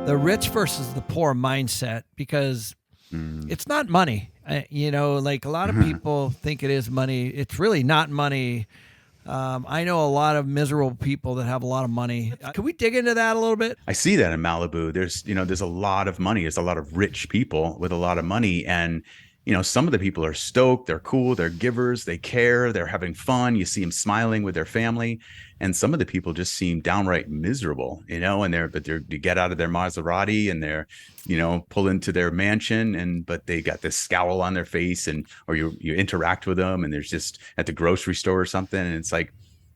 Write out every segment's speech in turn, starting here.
the rich versus the poor mindset, because it's not money. Like a lot of people think it is money. It's really not money. I know a lot of miserable people that have a lot of money. Can we dig into that a little bit? I see that in Malibu. There's a lot of money. There's a lot of rich people with a lot of money. And, some of the people are stoked. They're cool. They're givers. They care. They're having fun. You see them smiling with their family. And some of the people just seem downright miserable, and you get out of their Maserati and they're, pull into their mansion but they got this scowl on their face or you interact with them and there's just at the grocery store or something. And it's like,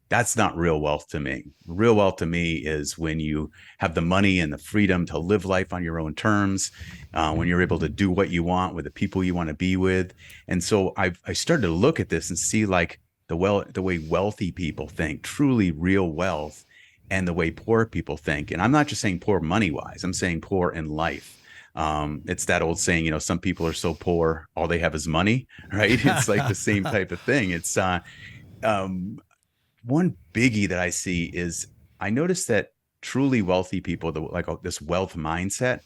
that's not real wealth to me. Real wealth to me is when you have the money and the freedom to live life on your own terms, when you're able to do what you want with the people you want to be with. And so I started to look at this and see like the way wealthy people think, truly real wealth, and the way poor people think. And I'm not just saying poor money wise, I'm saying poor in life. It's that old saying, some people are so poor, all they have is money, right? It's like the same type of thing. It's one biggie that I see is I noticed that truly wealthy people, this wealth mindset,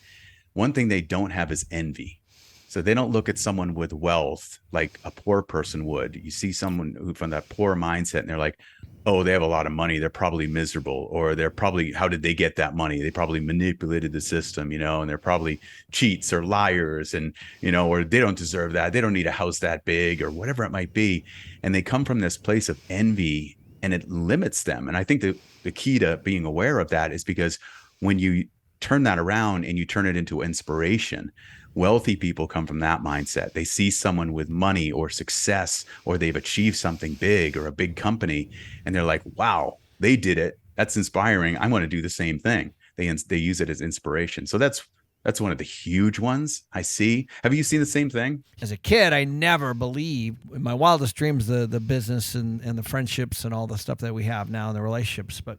one thing they don't have is envy. So they don't look at someone with wealth like a poor person would. You see someone who from that poor mindset and they're like, oh, they have a lot of money. They're probably miserable, or how did they get that money? They probably manipulated the system, and they're probably cheats or liars and, or they don't deserve that. They don't need a house that big or whatever it might be. And they come from this place of envy and it limits them. And I think the key to being aware of that is because when you turn that around and you turn it into inspiration, wealthy people come from that mindset. They see someone with money or success, or they've achieved something big or a big company, and they're like, wow, they did it. That's inspiring. I want to do the same thing. They use it as inspiration. So that's one of the huge ones I see. Have you seen the same thing? As a kid, I never believed in my wildest dreams the business and the friendships and all the stuff that we have now and the relationships. But,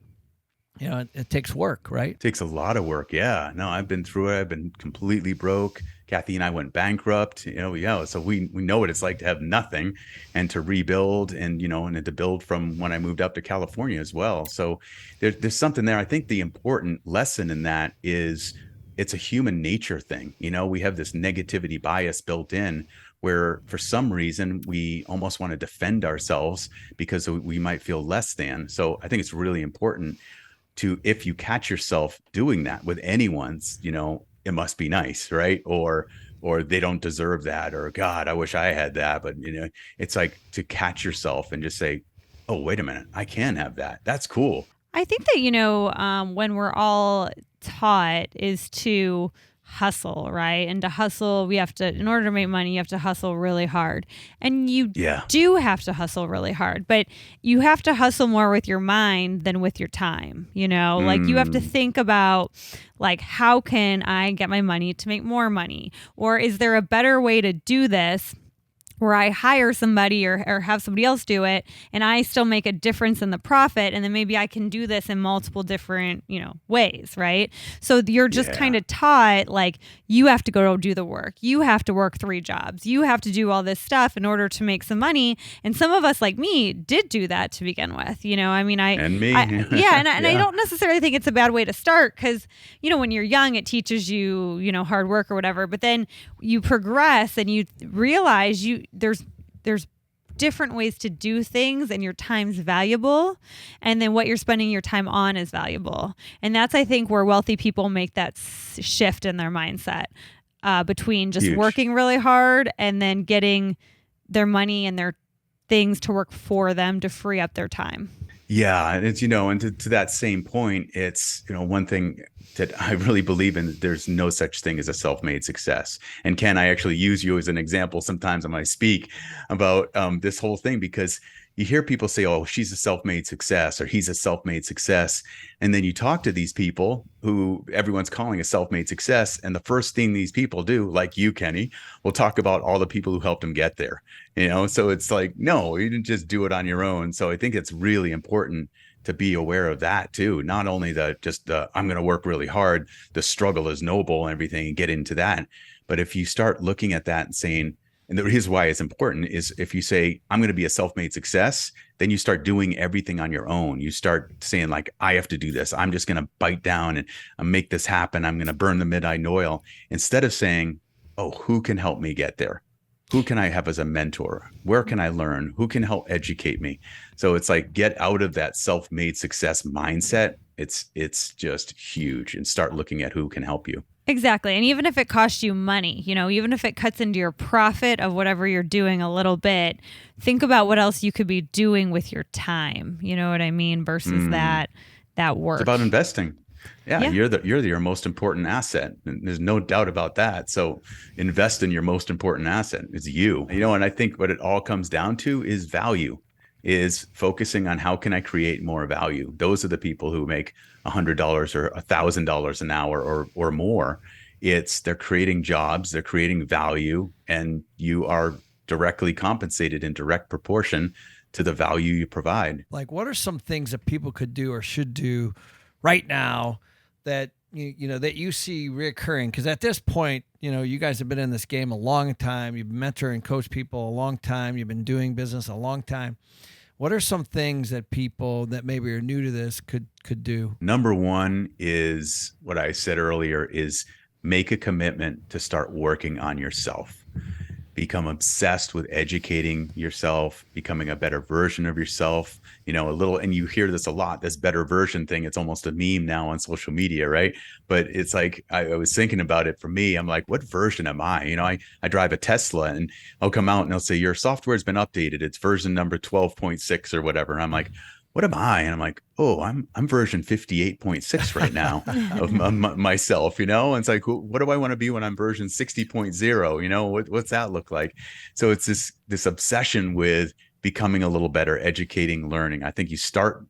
it takes work, right? It takes a lot of work. Yeah. No, I've been through it. I've been completely broke. Kathy and I went bankrupt, so we know what it's like to have nothing and to rebuild and to build from when I moved up to California as well. So there's something there. I think the important lesson in that is it's a human nature thing. We have this negativity bias built in where for some reason we almost want to defend ourselves because we might feel less than. So I think it's really important if you catch yourself doing that with anyone's, it must be nice, right? Or they don't deserve that, or God, I wish I had that. But it's like to catch yourself and just say, oh, wait a minute, I can have that. That's cool. I think that, when we're all taught is to hustle, right? And to hustle, in order to make money, you have to hustle really hard. And you do have to hustle really hard, but you have to hustle more with your mind than with your time, like you have to think about like, how can I get my money to make more money? Or is there a better way to do this where I hire somebody or have somebody else do it and I still make a difference in the profit, and then maybe I can do this in multiple different, ways, right? So you're just kind of taught like you have to go do the work. You have to work 3 jobs. You have to do all this stuff in order to make some money. And some of us like me did do that to begin with, and I don't necessarily think it's a bad way to start because, when you're young, it teaches you, hard work or whatever, but then you progress and you realize there's different ways to do things, and your time's valuable, and then what you're spending your time on is valuable. And that's, I think, where wealthy people make that shift in their mindset between just working really hard and then getting their money and their things to work for them to free up their time. Yeah. And it's, and to that same point, it's, one thing that I really believe in, there's no such thing as a self-made success. And Ken, I actually use you as an example sometimes when I speak about this whole thing, because you hear people say, oh, she's a self-made success or he's a self-made success. And then you talk to these people who everyone's calling a self-made success. And the first thing these people do, like you, Kenny, will talk about all the people who helped them get there. So it's like, no, you didn't just do it on your own. So I think it's really important to be aware of that too. Not only I'm going to work really hard, the struggle is noble and everything, and get into that. But if you start looking at that and saying, And the reason why it's important is if you say, I'm going to be a self-made success, then you start doing everything on your own. You start saying like, I have to do this. I'm just going to bite down and make this happen. I'm going to burn the midnight oil, instead of saying, oh, who can help me get there? Who can I have as a mentor? Where can I learn? Who can help educate me? So it's like, get out of that self-made success mindset. It's just huge, and start looking at who can help you. Exactly. And even if it costs you money, even if it cuts into your profit of whatever you're doing a little bit, think about what else you could be doing with your time. You know what I mean? Versus that work. It's about investing. Yeah. You're your most important asset. And there's no doubt about that. So invest in your most important asset. It's you. And I think what it all comes down to is value, is focusing on how can I create more value. Those are the people who make $100 or $1,000 an hour or more. They're creating jobs, they're creating value, and you are directly compensated in direct proportion to the value you provide. Like, what are some things that people could do or should do right now that that you see reoccurring? Because at this point, you guys have been in this game a long time. You've mentored and coached people a long time. You've been doing business a long time. What are some things that people that maybe are new to this could do? Number one is what I said earlier, is make a commitment to start working on yourself. Become obsessed with educating yourself, becoming a better version of yourself, and you hear this a lot, this better version thing. It's almost a meme now on social media, right? But it's like, I was thinking about it for me. I'm like, what version am I? I drive a Tesla, and I'll come out and they'll say, your software has been updated. It's version number 12.6 or whatever. And I'm like, what am I? And I'm like, oh, I'm version 58.6 right now of myself, And it's like, what do I want to be when I'm version 60.0? What's that look like? So it's this obsession with becoming a little better, educating, learning. I think you start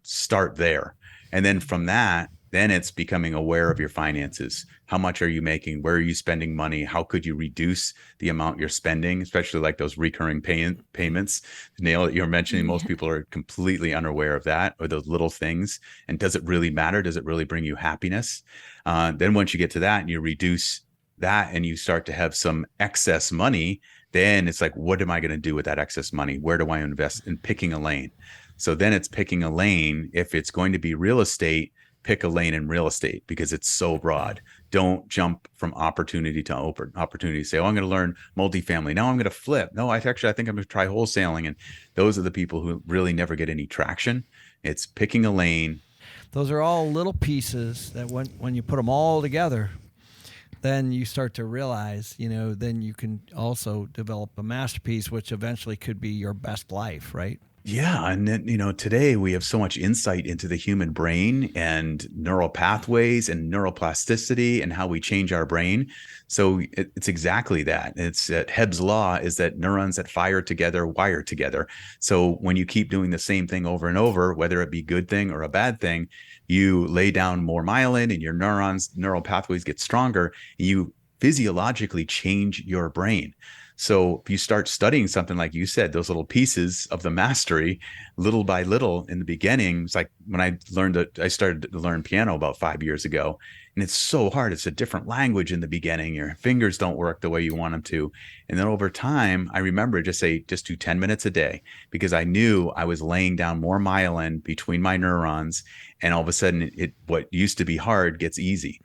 there. And then from that, then it's becoming aware of your finances. How much are you making? Where are you spending money? How could you reduce the amount you're spending, especially like those recurring payments? Neil, that you're mentioning, most people are completely unaware of that, or those little things. And does it really matter? Does it really bring you happiness? Then once you get to that and you reduce that and you start to have some excess money, then it's like, what am I going to do with that excess money? Where do I invest? In picking a lane. So then it's picking a lane. If it's going to be real estate, pick a lane in real estate, because it's so broad. Don't jump from opportunity to opportunity. Say, oh, I'm going to learn multifamily. Now I'm going to flip. No, I think I'm going to try wholesaling. And those are the people who really never get any traction. It's picking a lane. Those are all little pieces that when you put them all together, then you start to realize, then you can also develop a masterpiece, which eventually could be your best life, right? Yeah. And then, today we have so much insight into the human brain and neural pathways and neuroplasticity and how we change our brain. So it's exactly that. It's Hebb's law is that neurons that fire together wire together. So when you keep doing the same thing over and over, whether it be a good thing or a bad thing, you lay down more myelin and your neural pathways get stronger, and you physiologically change your brain. So if you start studying something, like you said, those little pieces of the mastery, little by little in the beginning, it's like when I started to learn piano about 5 years ago, and it's so hard. It's a different language in the beginning. Your fingers don't work the way you want them to. And then over time, I remember just do 10 minutes a day, because I knew I was laying down more myelin between my neurons. And all of a sudden what used to be hard gets easy.